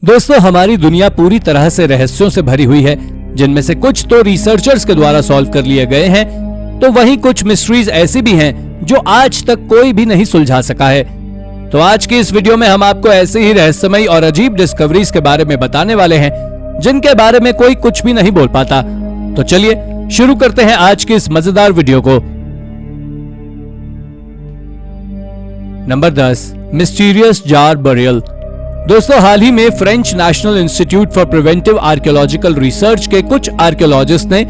दोस्तों, हमारी दुनिया पूरी तरह से रहस्यों से भरी हुई है, जिनमें से कुछ तो रिसर्चर्स के द्वारा सॉल्व कर लिए गए हैं, तो वहीं कुछ मिस्ट्रीज ऐसी भी हैं जो आज तक कोई भी नहीं सुलझा सका है। तो आज की इस वीडियो में हम आपको ऐसे ही रहस्यमयी और अजीब डिस्कवरीज के बारे में बताने वाले हैं, जिनके बारे में कोई कुछ भी नहीं बोल पाता। तो चलिए शुरू करते हैं आज की इस मजेदार वीडियो को। Number 10, mysterious jar burial. दोस्तों, हाल ही में French national institute for preventive archaeological research के कुछ आर्कियोलॉजिस्ट ने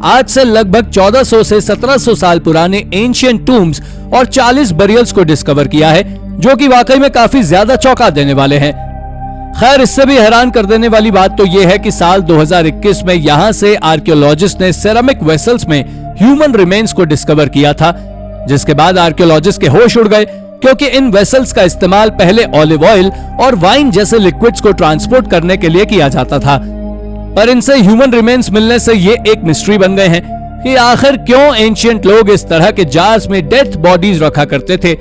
आज से लगभग 1400 से 1700 साल पुराने एंशिएंट टूम्स और 40 बरियल्स को डिस्कवर किया है, जो कि वाकई में काफी ज्यादा चौंका देने वाले हैं। खैर, इससे भी हैरान कर देने वाली बात तो यह है कि साल 2021 में यहां से आर्कियोलॉजिस्ट ने सेरामिक वेसल्स में ह्यूमन रिमेन्स को डिस्कवर किया था, जिसके बाद आर्कियोलॉजिस्ट के होश उड़ गए, क्योंकि इन वेसल्स का इस्तेमाल पहले ऑलिव ऑयल और वाइन जैसे लिक्विड्स को ट्रांसपोर्ट करने के लिए किया जाता था। पर इनसे ह्यूमन रिमेन्स मिलने से ये एक मिस्ट्री बन गए हैं कि आखिर क्यों एंशिएंट लोग इस तरह के जार्स में डेथ बॉडीज रखा करते थे।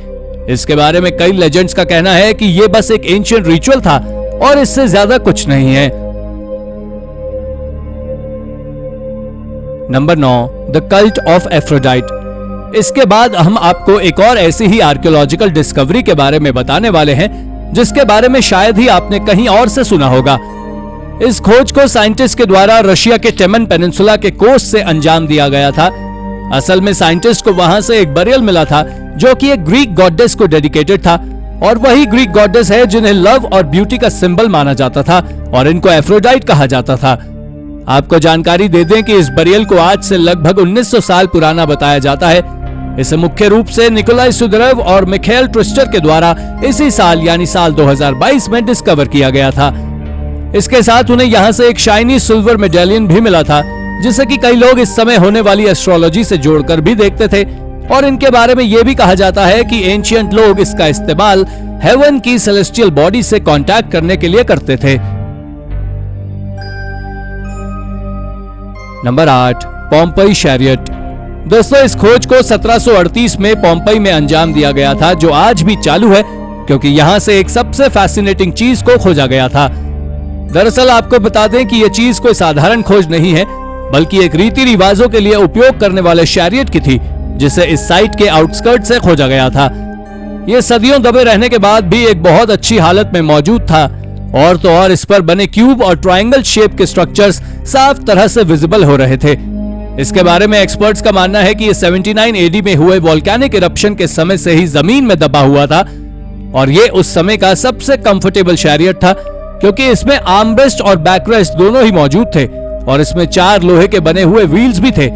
इसके बारे में कई लेजेंड्स का कहना है कि ये बस एक एंशिएंट रिचुअल था और इससे ज्यादा कुछ नहीं है। Number 9, the cult of Aphrodite. इसके बाद हम आपको एक और ऐसी ही आर्कियोलॉजिकल डिस्कवरी के बारे में बताने वाले हैं, जिसके बारे में शायद ही आपने कहीं और से सुना होगा। इस खोज को साइंटिस्ट के द्वारा रशिया के टेमन पेनिनसुला के कोस्ट से अंजाम दिया गया था। असल में साइंटिस्ट को वहां से एक बरियल मिला था, जो कि एक ग्रीक गॉडेस को डेडिकेटेड था, और वही ग्रीक गॉडेस है जिन्हें लव और ब्यूटी का सिंबल माना जाता था, और इनको एफ्रोडाइट कहा जाता था। आपको जानकारी दे दें कि इस बरियल को आज से लगभग 1900 साल पुराना बताया जाता है। इसे मुख्य रूप से निकोलाई सुदरेव और मिखाइल ट्विस्टर के द्वारा इसी साल यानी साल 2022 में डिस्कवर किया गया था। इसके साथ उन्हें यहां से एक शाइनी सिल्वर मेडेलियन भी मिला था, जिसे कि कई लोग इस समय होने वाली एस्ट्रोलॉजी से जोड़कर भी देखते थे, और इनके बारे में यह भी कहा जाता है कि एंशिएंट लोग इसका इस्तेमाल हेवन की सेलेस्टियल बॉडी से कांटेक्ट करने के लिए करते थे। Number 8, Pompeii chariot. दोस्तों, इस खोज को 1738 में पोम्पई में अंजाम दिया गया था, जो आज भी चालू है, क्योंकि यहां से एक सबसे फैसिनेटिंग चीज को खोजा गया था। दरअसल आपको बता दें कि यह चीज कोई साधारण खोज नहीं है, बल्कि एक रीति रिवाजों के लिए उपयोग करने वाले शैरियट की थी, जिसे इस साइट के आउटस्कर्ट से खोजा गया था। यह सदियों दबे रहने के बाद भी एक बहुत अच्छी हालत में मौजूद था, और तो और इस पर बने क्यूब और ट्रायंगल शेप के स्ट्रक्चर्स साफ तरह से विजिबल हो रहे थे। इसके बारे में एक्सपर्ट्स का मानना है कि ये 79 एडी में हुए वोल्केनिक इरप्शन के समय से ही जमीन में दबा हुआ था, और ये उस समय का सबसे कंफर्टेबल शैरियट था, क्योंकि इसमें आर्मरेस्ट और बैकरेस्ट दोनों ही मौजूद थे, और इसमें 4 लोहे के बने हुए व्हील्स भी थे।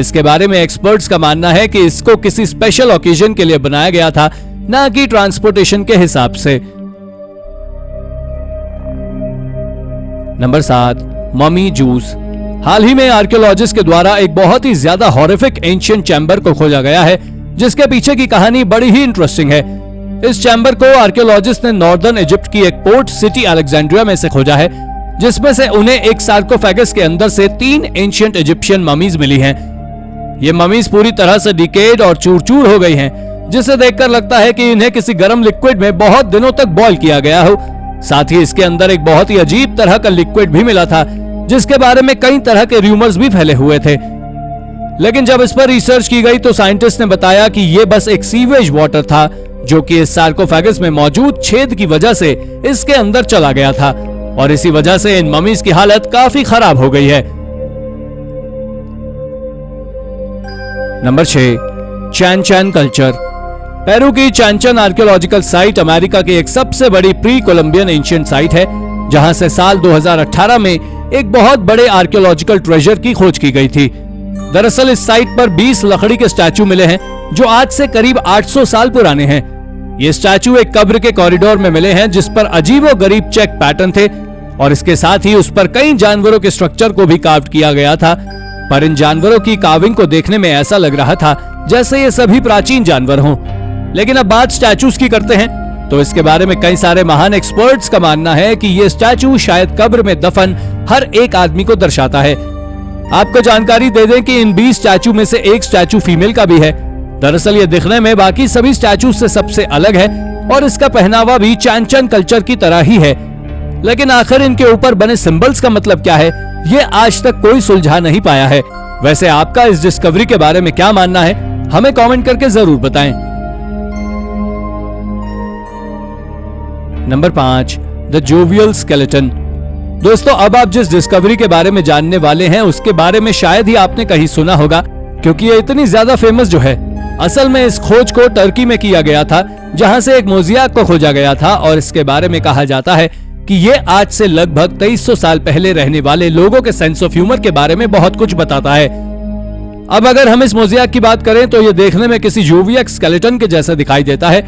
इसके बारे में एक्सपर्ट्स का मानना है कि इसको किसी स्पेशल ओकेजन के लिए बनाया गया था, न कि ट्रांसपोर्टेशन के हिसाब से। Number 7, mummy juice. हाल ही में आर्कियोलॉजिस्ट के द्वारा एक बहुत ही ज्यादा हॉरिफिक एंशिएंट चैम्बर को खोजा गया है, जिसके पीछे की कहानी बड़ी ही इंटरेस्टिंग है। इस चैम्बर को आर्कियोलॉजिस्ट ने नॉर्दर्न इजिप्ट की एक पोर्ट सिटी अलेक्जेंड्रिया में से खोजा है, जिसमें से उन्हें एक सार्कोफेगस के अंदर से 3 एंशिएंट इजिप्शियन ममीज मिली हैं। ये ममीज पूरी तरह से डिकेड और चूर-चूर हो गई हैं, जिसे देखकर लगता है कि इन्हें किसी गर्म लिक्विड में बहुत दिनों तक बॉयल किया गया हो। साथ ही इसके अंदर एक बहुत ही अजीब तरह का लिक्विड भी मिला था, जिसके बारे में कई तरह के रूमर्स भी फैले हुए थे। लेकिन जब इस पर रिसर्च की गई तो साइंटिस्ट ने बताया कि यह बस एक सीवेज वाटर था, जो कि इस सार्कोफेगस में मौजूद छेद की वजह से इसके अंदर चला गया था, और इसी वजह से इन ममीज की हालत काफी खराब हो गई है। नंबर 6, चैन चैन कल्चर। पेरू की चैन चैन आर्कियोलॉजिकल साइट अमेरिका की एक सबसे बड़ी प्री कोलंबियन एंशिएंट साइट है, जहां से साल 2018 में एक बहुत बड़े आर्कियोलॉजिकल ट्रेजर की खोज की गई थी। दरअसल इस साइट पर 20 लकड़ी के स्टैचू मिले हैं, जो आज से करीब 800 साल पुराने हैं। ये स्टैचू एक कब्र के कॉरिडोर में मिले हैं, जिस पर अजीबोगरीब चेक पैटर्न थे, और इसके साथ ही उस पर कई जानवरों के स्ट्रक्चर को भी कार्व किया गया था। पर इन जानवरों की कार्विंग को देखने में ऐसा लग रहा था जैसे ये सभी प्राचीन जानवर हों। लेकिन अब बात स्टैचूज की करते हैं, तो इसके बारे में कई सारे महान एक्सपर्ट्स का मानना है कि ये स्टैचू शायद कब्र में दफन हर एक आदमी को दर्शाता है। आपको जानकारी दे दें कि इन 20 स्टैचू में से एक स्टैचू फीमेल का भी है। दरअसल ये दिखने में बाकी सभी स्टैचू से सबसे अलग है, और इसका पहनावा भी चैन चैन कल्चर की तरह ही है। लेकिन आखिर इनके ऊपर बने सिंबल्स का मतलब क्या है, ये आज तक कोई सुलझा नहीं पाया है। वैसे आपका इस डिस्कवरी के बारे में क्या मानना है, हमें कमेंट करके जरूर बताएं। Number 5, the jovial skeleton. दोस्तों, अब आप जिस डिस्कवरी के बारे में जानने वाले हैं उसके बारे में शायद ही आपने कहीं सुना होगा, क्योंकि ये इतनी ज्यादा फेमस जो है। असल में इस खोज को टर्की में किया गया था, जहां से एक मोज़ेक को खोजा गया था, और इसके बारे में कहा जाता है कि ये आज से लगभग 2300 साल पहले रहने वाले लोगों के सेंस ऑफ ह्यूमर के बारे में बहुत कुछ बताता है। अब अगर हम इस मोज़ेक की बात करें तो ये देखने में किसी जोवियल स्केलेटन के जैसा दिखाई देता है,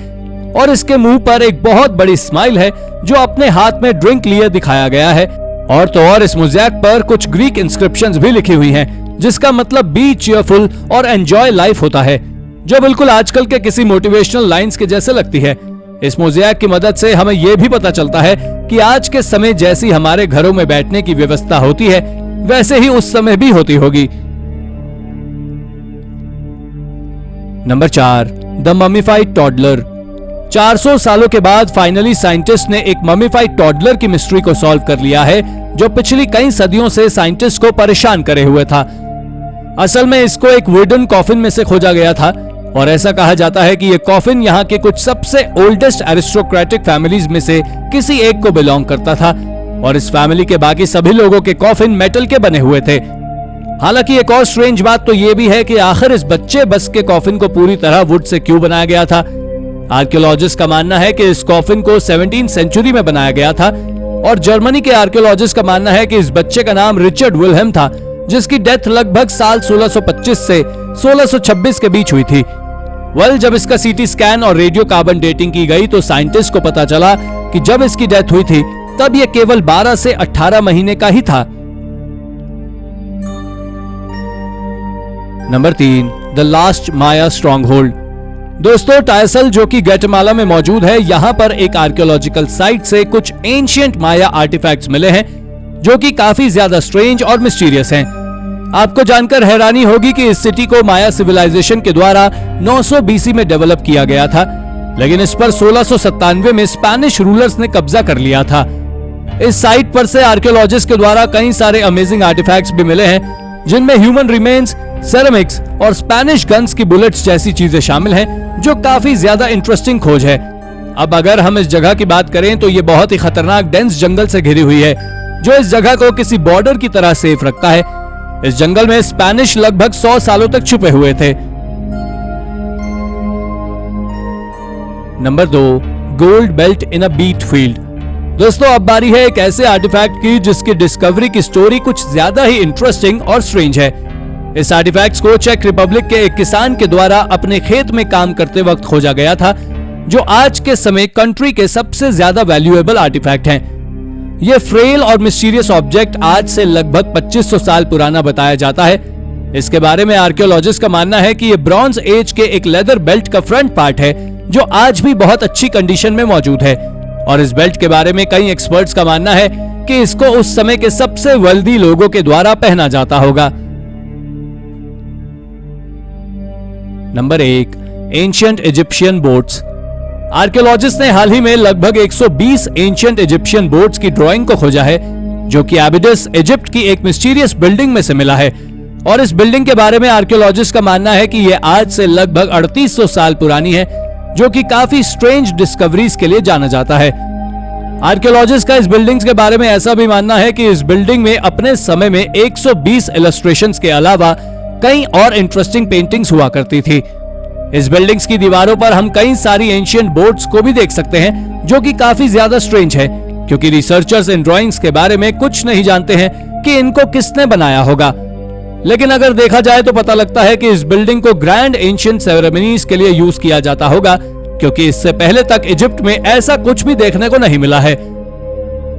और इसके मुंह पर एक बहुत बड़ी स्माइल है जो अपने हाथ में ड्रिंक लिए दिखाया गया है। और तो और इस मोज़ेक पर कुछ ग्रीक इंस्क्रिप्शंस भी लिखी हुई हैं, जिसका मतलब बी चीयरफुल और एंजॉय लाइफ होता है, जो बिल्कुल आजकल के किसी मोटिवेशनल लाइंस के जैसे लगती है। इस मोज़ेक की मदद से हमें यह भी पता चलता है कि आज के समय जैसी हमारे घरों में बैठने की व्यवस्था होती है, वैसे ही उस समय भी होती होगी। Number 4, the mummified toddler. 400 सालों के बाद फाइनली साइंटिस्ट ने एक ममीफाइड टॉडलर की मिस्ट्री को सॉल्व कर लिया है, जो पिछली कई सदियों से साइंटिस्ट को परेशान करे हुए था। असल में इसको एक वुडन कॉफिन में से खोजा गया था, और ऐसा कहा जाता है कि यह कॉफिन यहाँ के कुछ सबसे ओल्डेस्ट एरिस्टोक्रेटिक फैमिलीज में से किसी एक को बिलोंग करता था, और इस फैमिली के बाकी सभी लोगों के कॉफिन मेटल के बने हुए थे। हालांकि एक और स्ट्रेंज बात तो यह भी है कि आखिर इस बच्चे बस के कॉफिन को पूरी तरह वुड से क्यों बनाया गया था। आर्कियोलॉजिस्ट का मानना है कि इस कॉफिन को 17वीं सेंचुरी में बनाया गया था, और जर्मनी के आर्कियोलॉजिस्ट का मानना है कि इस बच्चे का नाम रिचर्ड विल्हेम था, जिसकी डेथ लगभग साल 1625 से 1626 के बीच हुई थी। जब इसका सीटी स्कैन और रेडियो कार्बन डेटिंग की गई तो साइंटिस्ट को पता चला कि जब इसकी डेथ हुई थी तब यह केवल 12 से 18 महीने का ही था। Number 3, the last Maya strong hold. दोस्तों, टायसल जो कि ग्वाटेमाला में मौजूद है, यहाँ पर एक आर्कियोलॉजिकल साइट से कुछ एंशिएंट माया आर्टिफैक्ट्स मिले हैं, जो कि काफी ज्यादा स्ट्रेंज और मिस्टीरियस हैं। आपको जानकर हैरानी होगी कि इस सिटी को माया सिविलाइजेशन के द्वारा 900 बीसी में डेवलप किया गया था, लेकिन इस पर 1697 में स्पेनिश रूलर्स ने कब्जा कर लिया था। इस साइट पर से आर्कियोलॉजिस्ट के द्वारा कई सारे अमेजिंग आर्टिफैक्ट्स भी मिले हैं, जिनमें ह्यूमन रिमेन्स, सेरेमिक्स और स्पेनिश गन्स की बुलेट्स जैसी चीजें शामिल हैं, जो काफी ज्यादा इंटरेस्टिंग खोज है। अब अगर हम इस जगह की बात करें तो ये बहुत ही खतरनाक डेंस जंगल से घिरी हुई है, जो इस जगह को किसी बॉर्डर की तरह सेफ रखता है। इस जंगल में स्पेनिश लगभग 100 सालों तक छुपे हुए थे। Number 2, gold belt in a beat field. दोस्तों, अब बारी है एक ऐसे आर्टिफैक्ट की जिसकी डिस्कवरी की स्टोरी कुछ ज्यादा ही इंटरेस्टिंग और स्ट्रेंज है। इस आर्टिफैक्ट्स को चेक रिपब्लिक के एक किसान के द्वारा अपने खेत में काम करते वक्त खोजा गया था, जो आज के समय कंट्री के सबसे ज्यादा वैल्यूएबल आर्टिफैक्ट हैं। यह फ्रेल और मिस्टीरियस ऑब्जेक्ट आज से लगभग 2500 साल पुराना बताया जाता है। इसके बारे में आर्कियोलॉजिस्ट का मानना है कि यह ब्रॉन्ज एज के एक लेदर बेल्ट का फ्रंट पार्ट है, जो आज भी बहुत अच्छी कंडीशन में मौजूद है। और इस बेल्ट के बारे में कई एक्सपर्ट्स का मानना है कि इसको उस समय के सबसे वेल्दी लोगों के द्वारा पहना जाता होगा। Number 1, ancient Egyptian boats. Archaeologist ने हाल ही में लगभग 120 एंशिएंट इजिप्शियन बोट्स की ड्राइंग को खोजा है, जो कि एबिडस इजिप्ट की एक मिस्टीरियस बिल्डिंग में से मिला है। और इस बिल्डिंग के बारे में आर्कियोलॉजिस्ट का मानना है कि यह आज से लगभग 3800 साल पुरानी है, जो कि काफी स्ट्रेंज डिस्कवरीज के लिए जाना जाता है। आर्कियोलॉजिस्ट का इस बिल्डिंग्स के बारे में ऐसा भी मानना है कि इस बिल्डिंग में अपने समय में 120 इलस्ट्रेशंस के अलावा कई और इंटरेस्टिंग पेंटिंग्स हुआ करती थी। इस बिल्डिंग्स की दीवारों पर हम कई सारी एंशिएंट बोट्स को भी देख सकते हैं, जो कि काफी ज्यादा स्ट्रेंज है, क्योंकि रिसर्चर्स इन ड्राइंग्स के बारे में कुछ नहीं जानते हैं कि इनको किसने बनाया होगा। लेकिन अगर देखा जाए तो पता लगता है कि इस बिल्डिंग को ग्रैंड एंशिएंट सेरेमनीज के लिए यूज किया जाता होगा, क्योंकि इससे पहले तक इजिप्ट में ऐसा कुछ भी देखने को नहीं मिला है।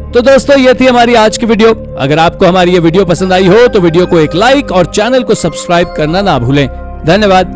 तो दोस्तों, ये थी हमारी आज की वीडियो। अगर आपको हमारी ये वीडियो पसंद आई हो तो वीडियो को एक लाइक और चैनल को सब्सक्राइब करना ना भूलें। धन्यवाद।